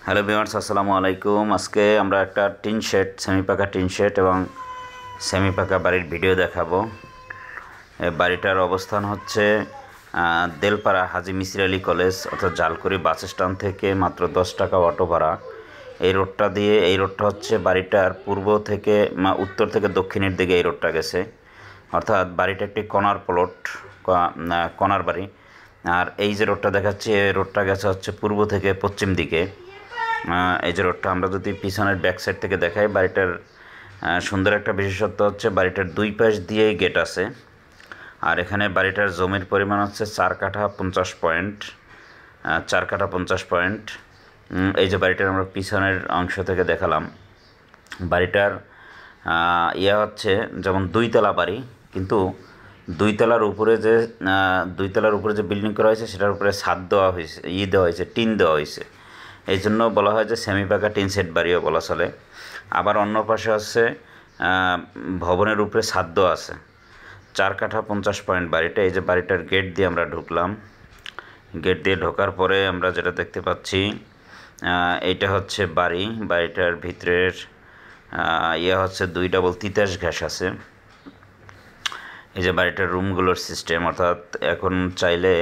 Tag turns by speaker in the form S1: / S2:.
S1: Hello viewers, আসসালামু আলাইকুম। আজকে আমরা একটা টিন শেড, সেমি পাকা টিন শেড এবং সেমি পাকা বাড়ির ভিডিও দেখাবো। এই বাড়িটার অবস্থান হচ্ছে দেলপাড়া হাজী মিসির আলী কলেজ অর্থাৎ জালকুড়ি বাস স্ট্যান্ড থেকে মাত্র 10 টাকা অটো ভাড়া। এই রোডটা হচ্ছে বাড়িটার পূর্ব থেকে উত্তর থেকে দক্ষিণের দিকে এই রোডটা গেছে, অর্থাৎ বাড়িটা একটি কর্নার প্লট, কর্নার বাড়ি। আর এই যে রোডটা দেখাচ্ছি, এই রোডটা গেছে হচ্ছে পূর্ব থেকে পশ্চিম দিকে। এই যে রোডটা আমরা যদি পিছনের ব্যাক সাইড থেকে দেখাই, বাড়িটার সুন্দর একটা বিশেষত্ব হচ্ছে বাড়িটার দুই পাশ দিয়েই গেট আছে। আর এখানে বাড়িটার জমির পরিমাণ হচ্ছে 4 কাঠা 50 পয়েন্ট, 4 কাঠা 50 পয়েন্ট। এই যে বাড়িটার আমরা পিছনের অংশ থেকে দেখালাম। বাড়িটার হচ্ছে যেমন দুইতলা বাড়ি, কিন্তু দুইতলার উপরে যে বিল্ডিং করা হয়েছে সেটার উপরে ছাদ দেওয়া হয়েছে, দেওয়া হয়েছে, টিন দেওয়া হয়েছে। এই জন্য বলা হয় যে সেমি পাকা টিন সেট বাড়িও বলা চলে। আবার অন্য পাশে হচ্ছে ভবনের উপরে ছাদ দেওয়া আছে। 4 কাঠা 50 পয়েন্ট বাড়িটা। এই যে বাড়িটার গেট দিয়ে আমরা ঢুকলাম। গেট দিয়ে ঢোকার পরে আমরা যেটা দেখতে পাচ্ছি, এইটা হচ্ছে বাড়িটার ভিতরের হচ্ছে 2 ডাবল তিতাস ঘাস আছে। এই যে বাড়িটার রুমগুলোর সিস্টেম, অর্থাৎ এখন চাইলে